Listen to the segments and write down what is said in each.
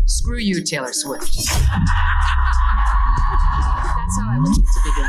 Screw you, Taylor Swift. That's how I would like to begin.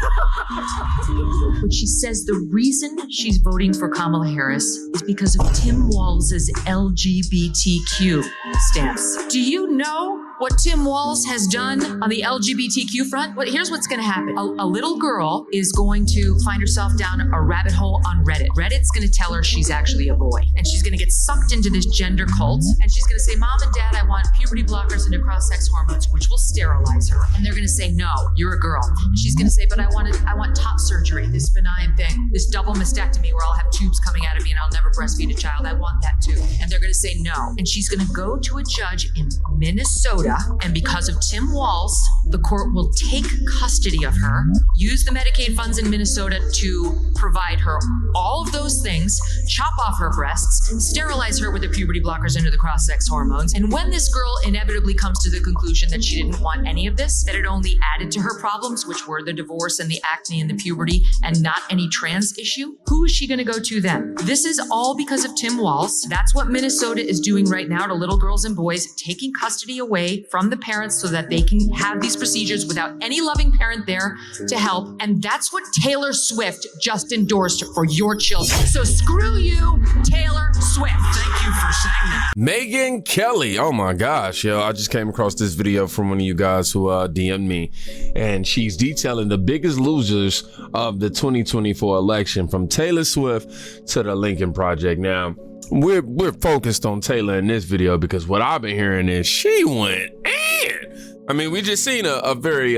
But she says the reason she's voting for Kamala Harris is because of Tim Walz's LGBTQ stance. Do you know what Tim Walz has done on the LGBTQ front? Well, here's what's going to happen. A little girl is going to find herself down a rabbit hole on Reddit. Reddit's going to tell her she's actually a boy, and she's going to get sucked into this gender cult, and she's going to say, Mom and Dad, I want puberty blockers and cross-sex hormones, which will sterilize her. And they're going to say, no, you're a girl. And she's going to say, but I want top surgery, this benign thing, this double mastectomy where I'll have tubes coming out of me and I'll never breastfeed a child. I want that too. And they're going to say no. And she's going to go to a judge in Minnesota, and because of Tim Walz, the court will take custody of her, use the Medicaid funds in Minnesota to provide her all of those things, chop off her breasts, sterilize her with the puberty blockers and the cross-sex hormones. And when this girl inevitably comes to the conclusion that she didn't want any of this, that it only added to her problems, which were the divorce and the acne and the puberty and not any trans issue, who is she going to go to then? This is all because of Tim Walz. That's what Minnesota is doing right now to little girls and boys, taking custody away from the parents so that they can have these procedures without any loving parent there to help. And that's what Taylor Swift just endorsed for your children. So screw you, Taylor Swift. Thank you for saying that. Megyn Kelly. Oh my gosh, yo. I just came across this video from one of you guys who DM'd me, and she's detailing the biggest losers of the 2024 election, from Taylor Swift to the Lincoln Project. Now, we're focused on Taylor in this video because what I've been hearing is she went in. I mean, we just seen a very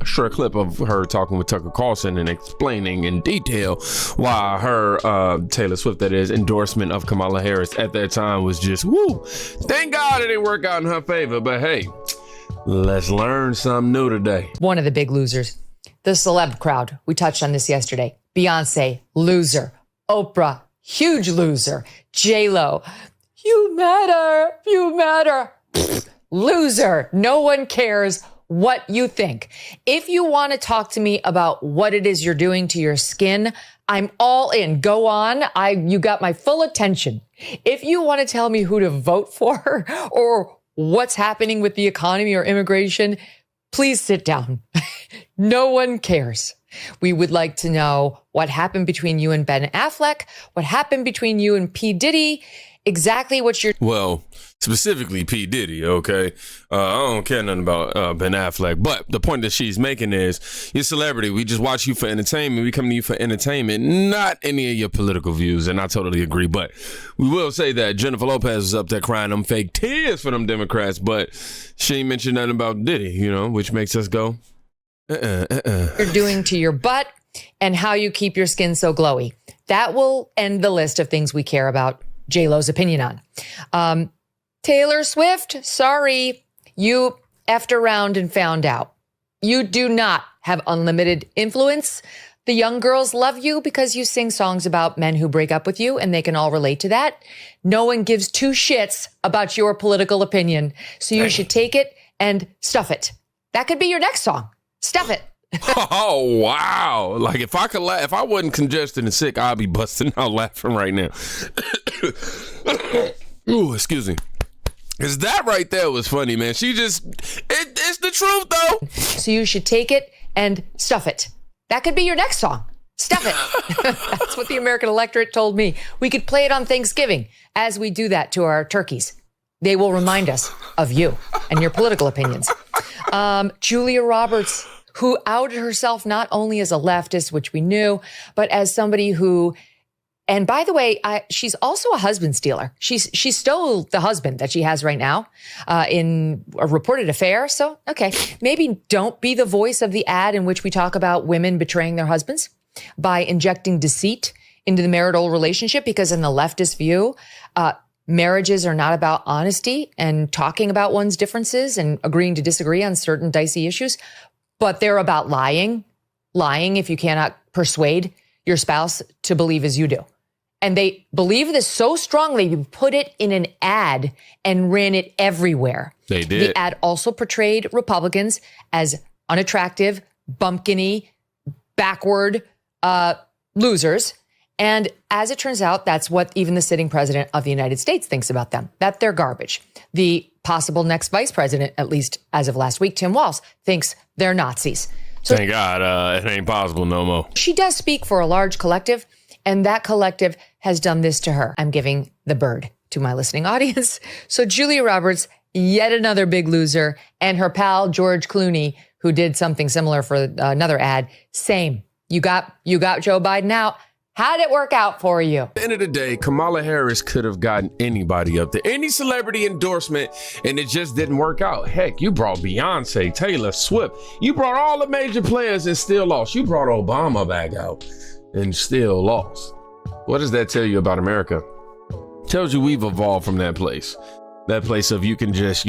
short clip of her talking with Tucker Carlson and explaining in detail why her, Taylor Swift, that is, endorsement of Kamala Harris at that time was just, woo. Thank God it didn't work out in her favor, but hey, let's learn something new today. One of the big losers, the celeb crowd. We touched on this yesterday. Beyonce, loser. Oprah, huge loser. J-Lo, you matter. Loser. No one cares what you think. If you want to talk to me about what it is you're doing to your skin, I'm all in. Go on. You got my full attention. If you want to tell me who to vote for or what's happening with the economy or immigration, please sit down. No one cares. We would like to know what happened between you and Ben Affleck, what happened between you and P. Diddy, exactly what you're... Well, specifically P. Diddy, okay? I don't care nothing about Ben Affleck, but the point that she's making is, you're a celebrity. We just watch you for entertainment. We come to you for entertainment, not any of your political views, and I totally agree. But we will say that Jennifer Lopez was up there crying them fake tears for them Democrats, but she ain't mentioned nothing about Diddy, you know, which makes us go, You're doing to your butt and how you keep your skin so glowy. That will end the list of things we care about J-Lo's opinion on. Taylor Swift, sorry, you effed around and found out. You do not have unlimited influence. The young girls love you because you sing songs about men who break up with you, and they can all relate to that. No one gives two shits about your political opinion, so you should take it and stuff it. That could be your next song. Stuff it. Oh, wow. Like, if I could laugh, if I wasn't congested and sick, I'd be busting out laughing right now. Ooh, excuse me. Because that right there was funny, man. It's the truth, though. So you should take it and stuff it. That could be your next song. Stuff it. That's what the American electorate told me. We could play it on Thanksgiving as we do that to our turkeys. They will remind us of you and your political opinions. Julia Roberts, who outed herself not only as a leftist, which we knew, but as somebody who, and by the way, she's also a husband stealer. She stole the husband that she has right now in a reported affair. So, okay, maybe don't be the voice of the ad in which we talk about women betraying their husbands by injecting deceit into the marital relationship, because in the leftist view, marriages are not about honesty and talking about one's differences and agreeing to disagree on certain dicey issues, but they're about lying if you cannot persuade your spouse to believe as you do. And they believe this so strongly, you put it in an ad and ran it everywhere. They did. The ad also portrayed Republicans as unattractive, bumpkiny, backward losers. And as it turns out, that's what even the sitting president of the United States thinks about them, that they're garbage. The possible next vice president, at least as of last week, Tim Walz, thinks they're Nazis. So Thank God it ain't possible no more. she does speak for a large collective, and that collective has done this to her. I'm giving the bird to my listening audience. So Julia Roberts, yet another big loser, and her pal George Clooney, who did something similar for another ad, same. You got Joe Biden out. How did it work out for you? At the end of the day, Kamala Harris could have gotten anybody up there, any celebrity endorsement, and it just didn't work out. Heck, you brought Beyonce, Taylor Swift. You brought all the major players and still lost. You brought Obama back out and still lost. What does that tell you about America? Tells you we've evolved from that place. That place of you can just,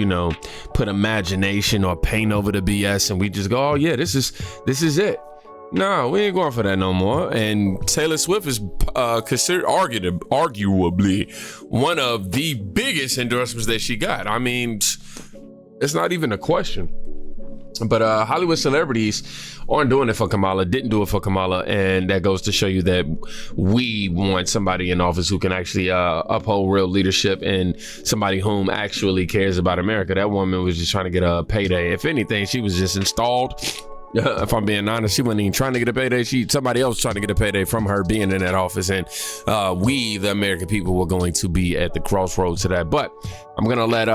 put imagination or paint over the BS and we just go, oh yeah, this is it. No, we ain't going for that no more. And Taylor Swift is considered arguably one of the biggest endorsements that she got. I mean, it's not even a question. But Hollywood celebrities aren't doing it for Kamala, didn't do it for Kamala. And that goes to show you that we want somebody in office who can actually uphold real leadership and somebody whom actually cares about America. That woman was just trying to get a payday. If anything, she was just installed. If I'm being honest, she wasn't even trying to get a payday. Somebody else trying to get a payday from her being in that office. And we, the American people, were going to be at the crossroads to that. But I'm going to let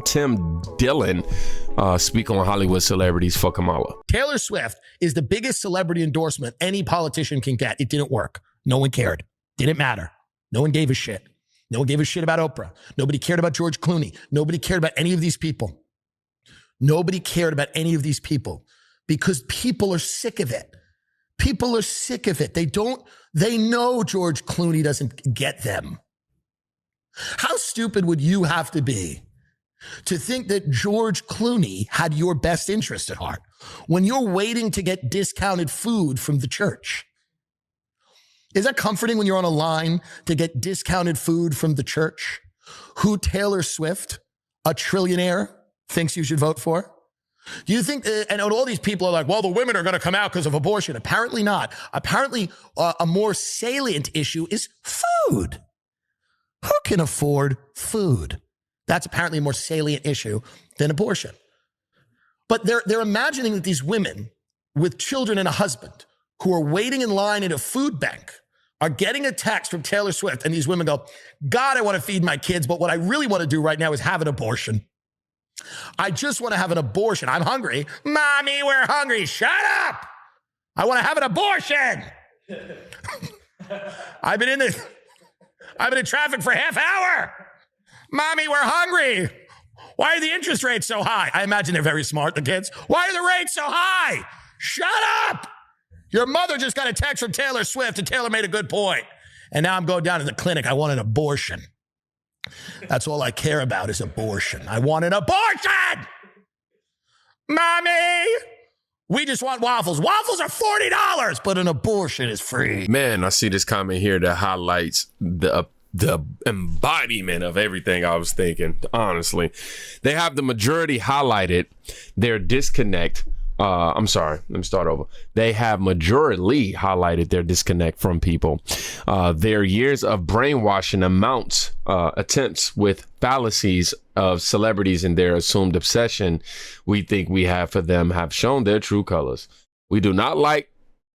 Tim Dillon speak on Hollywood celebrities for Kamala. Taylor Swift is the biggest celebrity endorsement any politician can get. It didn't work. No one cared. Didn't matter. No one gave a shit. No one gave a shit about Oprah. Nobody cared about George Clooney. Nobody cared about any of these people. Nobody cared about any of these people. Because people are sick of it. People are sick of it. They know George Clooney doesn't get them. How stupid would you have to be to think that George Clooney had your best interest at heart when you're waiting to get discounted food from the church? Is that comforting when you're on a line to get discounted food from the church? Who Taylor Swift, a trillionaire, thinks you should vote for? Do you think, and all these people are like, well, the women are going to come out because of abortion. Apparently not. Apparently, a more salient issue is food. Who can afford food? That's apparently a more salient issue than abortion. But they're imagining that these women with children and a husband who are waiting in line at a food bank are getting a text from Taylor Swift, and these women go, God, I want to feed my kids, but what I really want to do right now is have an abortion. I just want to have an abortion. I'm hungry. Mommy, we're hungry. Shut up. I want to have an abortion. I've been in traffic for a half hour. Mommy, we're hungry. Why are the interest rates so high? I imagine they're very smart, the kids. Why are the rates so high? Shut up. Your mother just got a text from Taylor Swift, and Taylor made a good point. And now I'm going down to the clinic. I want an abortion. That's all I care about is abortion. I want an abortion! Mommy! We just want waffles. Waffles are $40, but an abortion is free. Man, I see this comment here that highlights the embodiment of everything I was thinking, honestly. They have the majority highlighted their disconnect. I'm sorry, let me start over. They have majorly highlighted their disconnect from people. Their years of brainwashing attempts with fallacies of celebrities and their assumed obsession we think we have for them have shown their true colors. We do not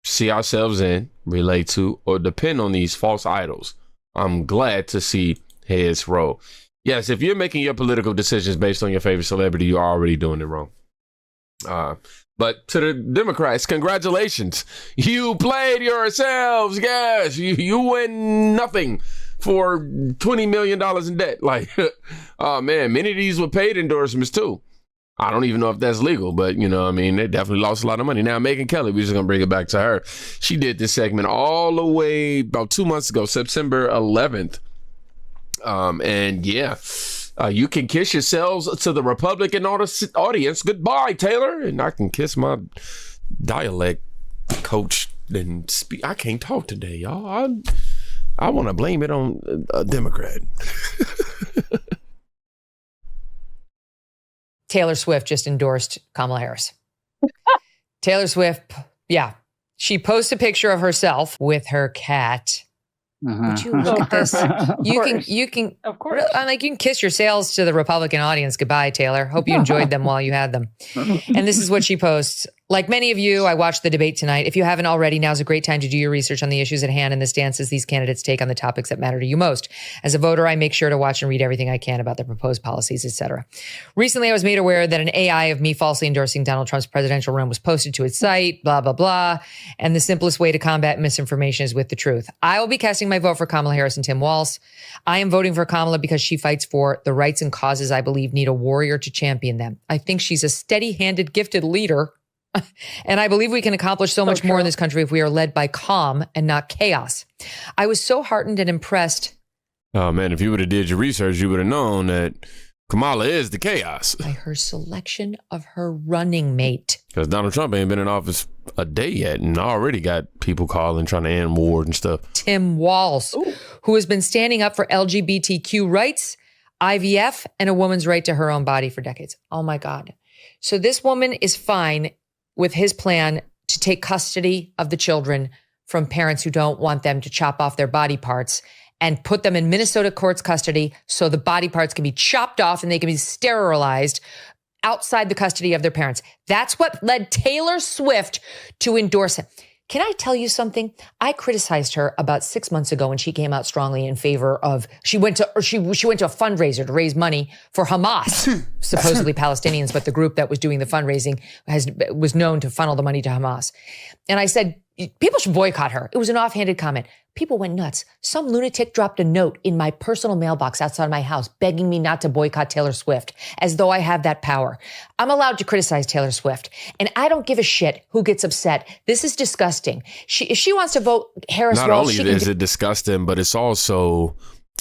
see ourselves in, relate to, or depend on these false idols. I'm glad to see heads roll. Yes, if you're making your political decisions based on your favorite celebrity, you're already doing it wrong. But to the Democrats, congratulations. You played yourselves, guys. You win nothing for $20 million in debt. Like, oh man, many of these were paid endorsements too. I don't even know if that's legal, but they definitely lost a lot of money. Now, Megyn Kelly, we're just going to bring it back to her. She did this segment all the way about 2 months ago, September 11th. You can kiss yourselves to the Republican audience. Goodbye, Taylor. And I can kiss my dialect coach and speak. I can't talk today, y'all. I want to blame it on a Democrat. Taylor Swift just endorsed Kamala Harris. Taylor Swift, yeah. She posts a picture of herself with her cat, Would you look at this? You can, Of course. like, you can kiss your sales to the Republican audience goodbye, Taylor. Hope you enjoyed them while you had them. And this is what she posts. Like many of you, I watched the debate tonight. If you haven't already, now's a great time to do your research on the issues at hand and the stances these candidates take on the topics that matter to you most. As a voter, I make sure to watch and read everything I can about their proposed policies, etc. Recently, I was made aware that an AI of me falsely endorsing Donald Trump's presidential run was posted to its site, blah, blah, blah. And the simplest way to combat misinformation is with the truth. I will be casting my vote for Kamala Harris and Tim Walz. I am voting for Kamala because she fights for the rights and causes I believe need a warrior to champion them. I think she's a steady-handed, gifted leader. And I believe we can accomplish so much more in this country if we are led by calm and not chaos. I was so heartened and impressed. Oh, man, if you would have did your research, you would have known that Kamala is the chaos. By her selection of her running mate. Because Donald Trump ain't been in office a day yet and already got people calling, trying to end wars and stuff. Tim Walz, who has been standing up for LGBTQ rights, IVF, and a woman's right to her own body for decades. Oh, my God. So this woman is fine with his plan to take custody of the children from parents who don't want them to chop off their body parts and put them in Minnesota court's custody so the body parts can be chopped off and they can be sterilized outside the custody of their parents. That's what led Taylor Swift to endorse him. Can I tell you something? I criticized her about 6 months ago when she came out strongly in favor of, she went to a fundraiser to raise money for Hamas, supposedly Palestinians, but the group that was doing the fundraising was known to funnel the money to Hamas. And I said, people should boycott her. It was an offhanded comment. People went nuts. Some lunatic dropped a note in my personal mailbox outside my house begging me not to boycott Taylor Swift, as though I have that power. I'm allowed to criticize Taylor Swift, and I don't give a shit who gets upset. This is disgusting. If she wants to vote Harris, not only is it disgusting, but it's also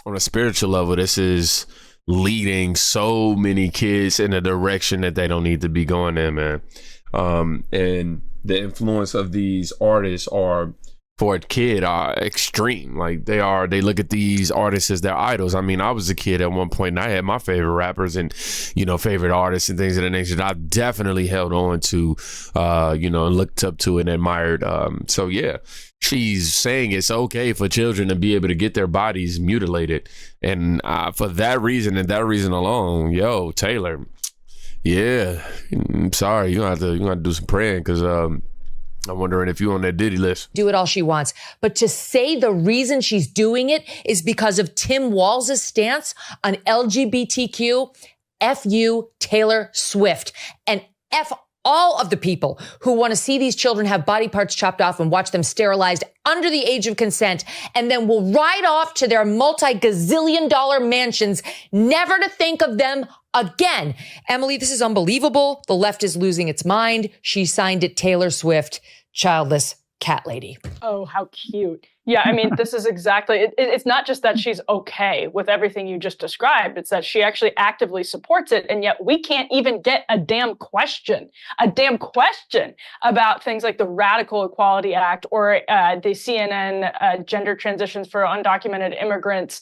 on a spiritual level. This is leading so many kids in a direction that they don't need to be going in, man. And the influence of these artists are, for a kid, are extreme. Like they look at these artists as their idols. I mean, I was a kid at one point and I had my favorite rappers and, favorite artists and things of that nature. I definitely held on to, and looked up to and admired. So yeah, she's saying it's okay for children to be able to get their bodies mutilated. And for that reason and that reason alone, Taylor, yeah, I'm sorry. You're gonna have to do some praying because I'm wondering if you're on that Diddy list. Do it all she wants. But to say the reason she's doing it is because of Tim Walz's stance on LGBTQ, F you, Taylor Swift, and F all of the people who want to see these children have body parts chopped off and watch them sterilized under the age of consent, and then will ride off to their multi-gazillion-dollar mansions, never to think of them again. Emily, this is unbelievable. The left is losing its mind. She signed it Taylor Swift, childless cat lady. Oh, how cute. Yeah, I mean, this is exactly, it's not just that she's okay with everything you just described. It's that she actually actively supports it. And yet we can't even get a damn question about things like the Radical Equality Act or the CNN Gender Transitions for Undocumented Immigrants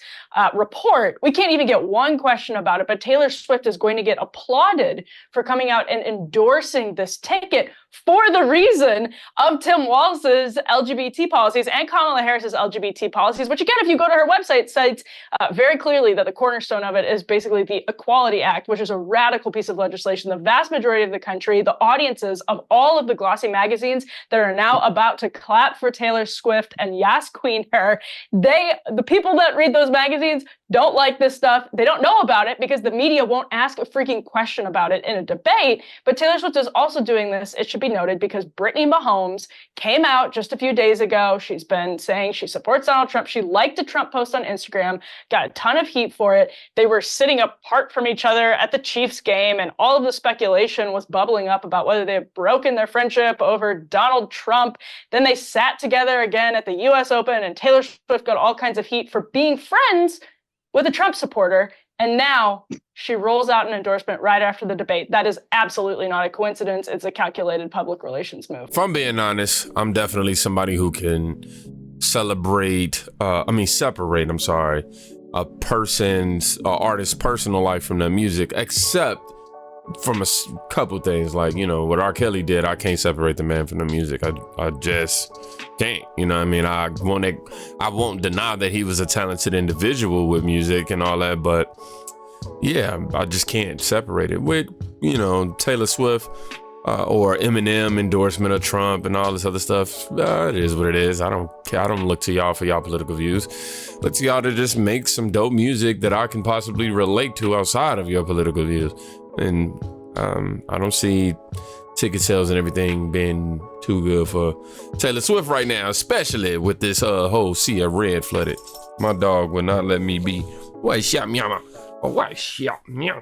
report. We can't even get one question about it. But Taylor Swift is going to get applauded for coming out and endorsing this ticket for the reason of Tim Walz's LGBT policies and Kamala Harris's LGBT policies, which again, if you go to her website, cites very clearly that the cornerstone of it is basically the Equality Act, which is a radical piece of legislation. The vast majority of the country, the audiences of all of the glossy magazines that are now about to clap for Taylor Swift and Yas Queen her, the people that read those magazines don't like this stuff. They don't know about it because the media won't ask a freaking question about it in a debate. But Taylor Swift is also doing this, it should be noted, because Brittany Mahomes came out just a few days ago. She's been saying she supports Donald Trump. She liked a Trump post on Instagram, got a ton of heat for it. They were sitting apart from each other at the Chiefs game, and all of the speculation was bubbling up about whether they had broken their friendship over Donald Trump. Then they sat together again at the US Open, and Taylor Swift got all kinds of heat for being friends with a Trump supporter. And now she rolls out an endorsement right after the debate. That is absolutely not a coincidence. It's a calculated public relations move. If I'm being honest, I'm definitely somebody who can separate a artist's personal life from their music, except from a couple things, like, you know, what R. Kelly did, I can't separate the man from the music. I just can't, you know what I mean? I won't deny that he was a talented individual with music and all that, but yeah, I just can't separate it. With, you know, Taylor Swift or Eminem endorsement of Trump and all this other stuff, it is what it is. I don't care. I don't look to y'all for y'all political views. Look to y'all to just make some dope music that I can possibly relate to outside of your political views. And I don't see ticket sales and everything being too good for Taylor Swift right now, especially with this whole sea of red flooded. My dog would not let me be. White shot meow. White shot meow.